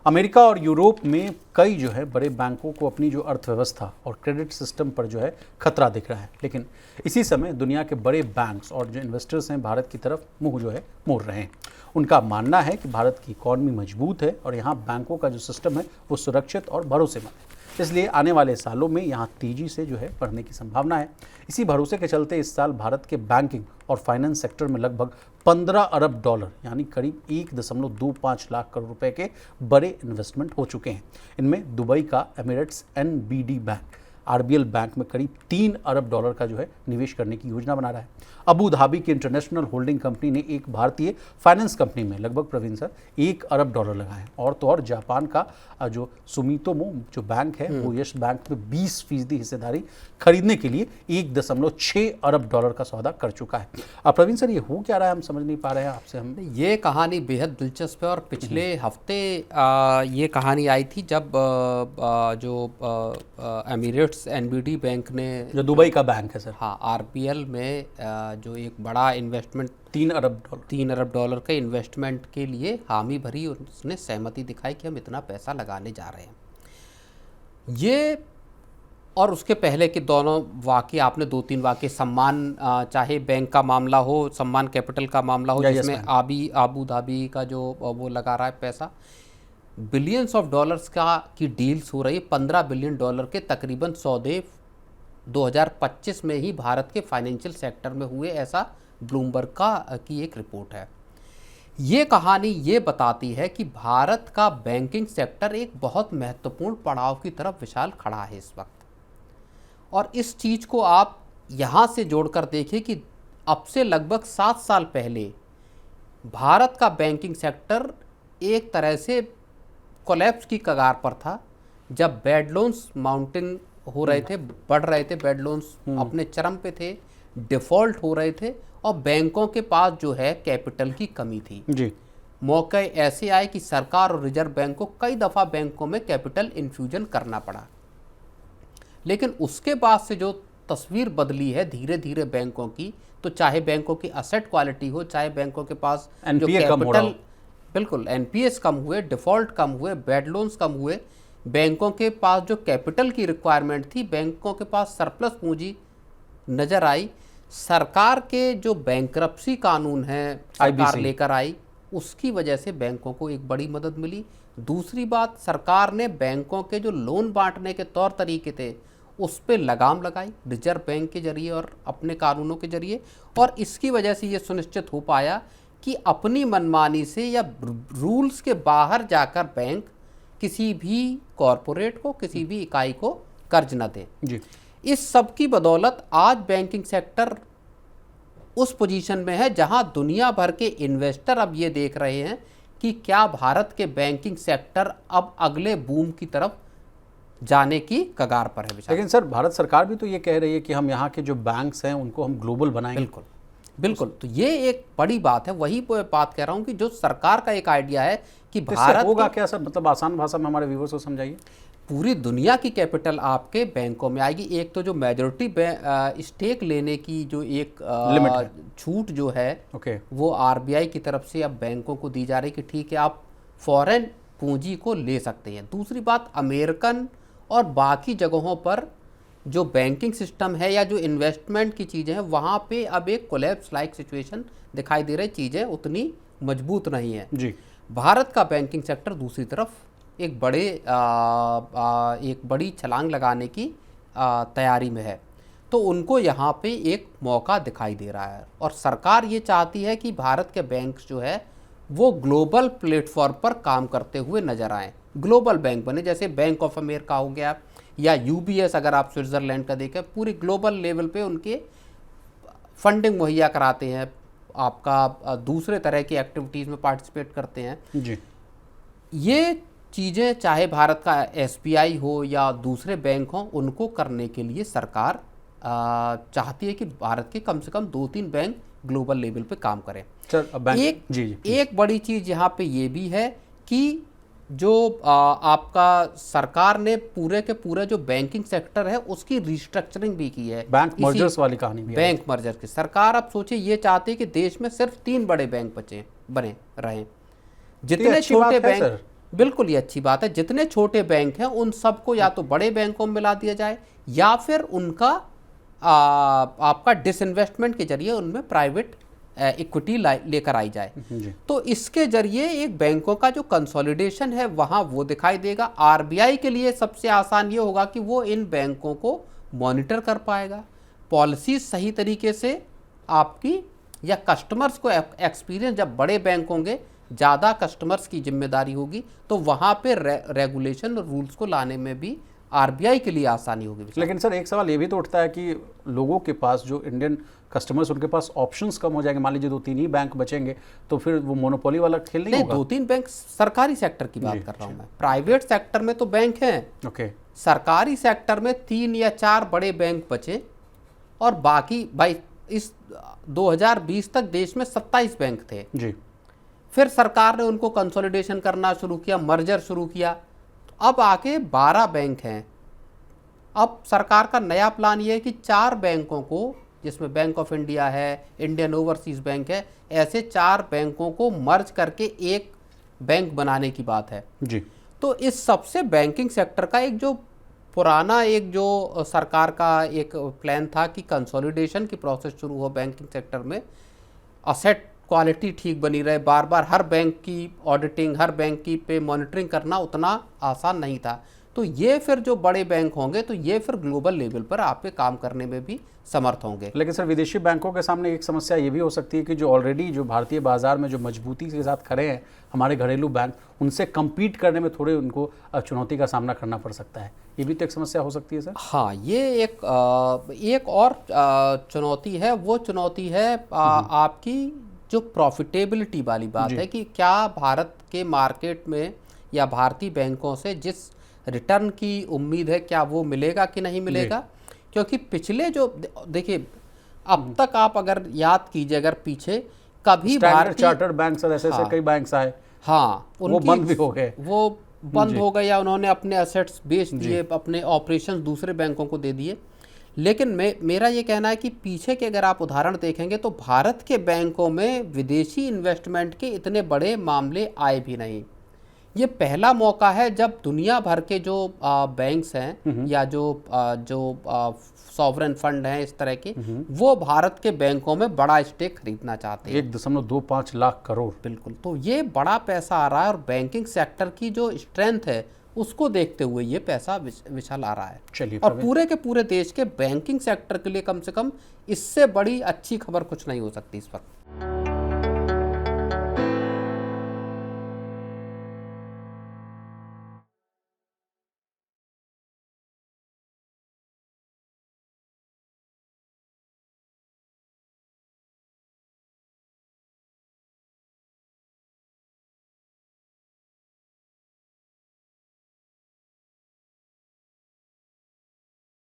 America और Europe में कई जो है बड़े बैंकों को अपनी जो अर्थव्यवस्था और क्रेडिट सिस्टम पर जो है खतरा दिख रहा है, लेकिन इसी समय दुनिया के बड़े बैंक्स और जो इन्वेस्टर्स हैं भारत की तरफ मुंह जो है मोड़ रहे हैं। उनका मानना है कि भारत की इकॉनमी मजबूत है और यहाँ बैंकों का जो सिस्टम है वो सुरक्षित और भरोसेमंद है, इसलिए आने वाले सालों में यहाँ तेजी से जो है बढ़ने की संभावना है। इसी भरोसे के चलते इस साल भारत के बैंकिंग और फाइनेंस सेक्टर में लगभग 15 अरब डॉलर यानी करीब 1.25 लाख करोड़ रुपए के बड़े इन्वेस्टमेंट हो चुके हैं। इनमें दुबई का Emirates NBD bank RBL bank में करीब 3 अरब डॉलर का जो है निवेश करने की योजना बना रहा है। अबू धाबी की इंटरनेशनल होल्डिंग कंपनी ने एक भारतीय फाइनेंस कंपनी में लगभग प्रवीण सर 1 अरब डॉलर लगाए हैं। और तो और जापान का जो सुमितोमो जो बैंक है वो यस बैंक में 20% हिस्सेदारी खरीदने के लिए 1.6 अरब डॉलर का सौदा कर चुका है। अब प्रवीण सर, ये हो क्या रहा है, हम समझ नहीं पा रहे हैं आपसे। हम ये कहानी बेहद दिलचस्प है और पिछले हफ्ते ये कहानी आई थी जब जो एमिरेट्स NBD बैंक ने, जो दुबई का बैंक है सर, हाँ, RBL में जो एक बड़ा इन्वेस्टमेंट 3 अरब डॉलर के इन्वेस्टमेंट के लिए हामी भरी, उसने सहमति दिखाई कि हम इतना पैसा लगाने जा रहे हैं। ये और उसके पहले के दोनों वाक़े, आपने 2-3 वाक़े, सम्मान, चाहे बैंक का मामला हो, सम्मान कैपिटल का मामला हो, जिसमें आबू धाबी का जो वो लगा रहा है पैसा, बिलियंस ऑफ डॉलर्स की डील्स हो रही है। 15 बिलियन डॉलर के तकरीबन सौदे 2025 में ही भारत के फाइनेंशियल सेक्टर में हुए, ऐसा ब्लूमबर्ग की एक रिपोर्ट है। ये कहानी ये बताती है कि भारत का बैंकिंग सेक्टर एक बहुत महत्वपूर्ण पड़ाव की तरफ विशाल खड़ा है इस वक्त। और इस चीज़ को आप यहाँ से जोड़कर देखिए कि अब से लगभग 7 साल पहले भारत का बैंकिंग सेक्टर एक तरह से कोलैप्स की कगार पर था, जब बैड लोन्स माउंटिंग हो रहे थे, बढ़ रहे थे, बैड लोन्स अपने चरम पे थे, डिफ़ॉल्ट हो रहे थे और बैंकों के पास जो है कैपिटल की कमी थी जी। मौके ऐसे आए कि सरकार और रिजर्व बैंक को कई दफ़ा बैंकों में कैपिटल इन्फ्यूजन करना पड़ा। लेकिन उसके बाद से जो तस्वीर बदली है धीरे धीरे बैंकों की, तो चाहे बैंकों की असेट क्वालिटी हो, चाहे बैंकों के पास जो कैपिटल, बिल्कुल NPS कम हुए, डिफ़ॉल्ट कम हुए, बैड लोन्स कम हुए, बैंकों के पास जो कैपिटल की रिक्वायरमेंट थी, बैंकों के पास सरप्लस पूंजी नज़र आई। सरकार के जो बैंक्रप्सी कानून है सरकार लेकर आई, उसकी वजह से बैंकों को एक बड़ी मदद मिली। दूसरी बात, सरकार ने बैंकों के जो लोन बांटने के तौर तरीके थे उस पर लगाम लगाई रिजर्व बैंक के जरिए और अपने कानूनों के जरिए, और इसकी वजह से ये सुनिश्चित हो पाया कि अपनी मनमानी से या रूल्स के बाहर जाकर बैंक किसी भी कॉरपोरेट को, किसी भी इकाई को कर्ज न दे जी। इस सब की बदौलत आज बैंकिंग सेक्टर उस पोजीशन में है जहां दुनिया भर के इन्वेस्टर अब ये देख रहे हैं कि क्या भारत के बैंकिंग सेक्टर अब अगले बूम की तरफ जाने की कगार पर है। लेकिन सर, भारत सरकार भी तो ये कह रही है कि हम यहाँ के जो बैंक्स हैं उनको हम ग्लोबल बनाएंगे। बिल्कुल बिल्कुल, तो ये एक बड़ी बात है। वही बात कह रहा हूँ कि जो सरकार का एक आइडिया है कि भारत होगा क्या सर, मतलब आसान भाषा में हमारे व्यूअर्स को समझाइए। पूरी दुनिया की कैपिटल आपके बैंकों में आएगी। एक तो जो मेजॉरिटी स्टेक लेने की जो एक छूट जो है वो RBI की तरफ से अब बैंकों को दी जा रही कि ठीक है, आप फॉरेन पूंजी को ले सकते हैं। दूसरी बात, अमेरिकन और बाकी जगहों पर जो बैंकिंग सिस्टम है या जो इन्वेस्टमेंट की चीज़ें हैं, वहाँ पे अब एक कोलैप्स लाइक सिचुएशन दिखाई दे रही, चीज़ें उतनी मजबूत नहीं है जी। भारत का बैंकिंग सेक्टर दूसरी तरफ एक बड़ी छलांग लगाने की तैयारी में है, तो उनको यहाँ पे एक मौका दिखाई दे रहा है। और सरकार ये चाहती है कि भारत के बैंक जो है वो ग्लोबल प्लेटफॉर्म पर काम करते हुए नजर आएँ, ग्लोबल बैंक बने, जैसे बैंक ऑफ अमेरिका हो गया या UBS अगर आप स्विट्ज़रलैंड का देखें, पूरी ग्लोबल लेवल पे उनके फंडिंग मुहैया कराते हैं, आपका दूसरे तरह की एक्टिविटीज़ में पार्टिसिपेट करते हैं जी। ये चीज़ें चाहे भारत का SBI हो या दूसरे बैंक हों, उनको करने के लिए सरकार चाहती है कि भारत के कम से कम 2-3 बैंक ग्लोबल लेवल पे काम करें। एक बड़ी चीज़ यहाँ पे ये भी है कि जो आपका सरकार ने पूरे के पूरे जो बैंकिंग सेक्टर है उसकी रिस्ट्रक्चरिंग भी की है। बैंक मर्जर्स वाली कहानी भी, बैंक मर्जर की सरकार अब सोचे ये चाहती है कि देश में सिर्फ 3 बड़े बैंक बने रहें। जितने छोटे बैंक, बिल्कुल ये अच्छी बात है। जितने छोटे बैंक हैं उन सबको या तो बड़े बैंकों में मिला दिया जाए या फिर उनका आपका डिसइन्वेस्टमेंट के जरिए उनमें प्राइवेट इक्विटी लेकर आई जाए। जी। तो इसके जरिए एक बैंकों का जो कंसोलिडेशन है वहाँ वो दिखाई देगा। आरबीआई के लिए सबसे आसान ये होगा कि वो इन बैंकों को मॉनिटर कर पाएगा, पॉलिसी सही तरीके से आपकी, या कस्टमर्स को एक्सपीरियंस, जब बड़े बैंक होंगे ज़्यादा कस्टमर्स की जिम्मेदारी होगी तो वहाँ पे रेगुलेशन और रूल्स को लाने में भी आरबीआई के लिए आसानी होगी। लेकिन सर एक सवाल ये भी तो उठता है कि लोगों के पास, जो इंडियन कस्टमर्स, उनके पास ऑप्शंस कम हो जाएंगे। मान लीजिए 2-3 ही बैंक बचेंगे तो फिर वो मोनोपोली वाला खेल नहीं होगा। 2-3 बैंक सरकारी सेक्टर की बात कर रहा हूँ मैं। प्राइवेट सेक्टर में तो बैंक हैं, ओके। सरकारी सेक्टर में 3 या 4 बड़े बैंक बचे और बाकी भाई इस 2020 तक देश में 27 बैंक थे जी। फिर सरकार ने उनको कंसोलिडेशन करना शुरू किया, मर्जर शुरू किया, तो अब आके 12 बैंक हैं। अब सरकार का नया प्लान ये है कि 4 बैंकों को, जिसमें बैंक ऑफ इंडिया है, इंडियन ओवरसीज बैंक है, ऐसे 4 बैंकों को मर्ज करके एक बैंक बनाने की बात है। जी। तो इस सबसे बैंकिंग सेक्टर का एक जो पुराना एक जो सरकार का एक प्लान था कि कंसोलिडेशन की प्रोसेस शुरू हो बैंकिंग सेक्टर में, असेट क्वालिटी ठीक बनी रहे, बार बार हर बैंक की ऑडिटिंग, हर बैंक की पे मॉनिटरिंग करना उतना आसान नहीं था। तो ये फिर जो बड़े बैंक होंगे तो ये फिर ग्लोबल लेवल पर आप पे काम करने में भी समर्थ होंगे। लेकिन सर विदेशी बैंकों के सामने एक समस्या ये भी हो सकती है कि जो ऑलरेडी जो भारतीय बाजार में जो मजबूती के साथ खड़े हैं हमारे घरेलू बैंक, उनसे कम्पीट करने में थोड़े उनको चुनौती का सामना करना पड़ सकता है। ये भी तो एक समस्या हो सकती है सर। हाँ, ये एक और चुनौती है। वो चुनौती है आपकी जो प्रॉफिटेबिलिटी वाली बात है कि क्या भारत के मार्केट में या भारतीय बैंकों से जिस रिटर्न की उम्मीद है क्या वो मिलेगा कि नहीं मिलेगा। क्योंकि पिछले जो देखिए अब तक आप अगर याद कीजिए, अगर पीछे कभी भारतीय चार्टर्ड बैंक ऐसे कई बैंक आए, हाँ, वो बंद भी हो गए, वो बंद हो गए या उन्होंने अपने एसेट्स बेच दिए, अपने ऑपरेशन दूसरे बैंकों को दे दिए। लेकिन मेरा ये कहना है कि पीछे के अगर आप उदाहरण देखेंगे तो भारत के बैंकों में विदेशी इन्वेस्टमेंट के इतने बड़े मामले आए भी नहीं। ये पहला मौका है जब दुनिया भर के जो बैंक्स हैं या जो सॉवरेन फंड हैं इस तरह के, वो भारत के बैंकों में बड़ा स्टेक खरीदना चाहते हैं। 1.25 लाख करोड़। बिल्कुल, तो ये बड़ा पैसा आ रहा है और बैंकिंग सेक्टर की जो स्ट्रेंथ है उसको देखते हुए ये पैसा विशाल आ रहा है। चलिए, और पूरे के पूरे देश के बैंकिंग सेक्टर के लिए कम से कम इससे बड़ी अच्छी खबर कुछ नहीं हो सकती इस वक्त।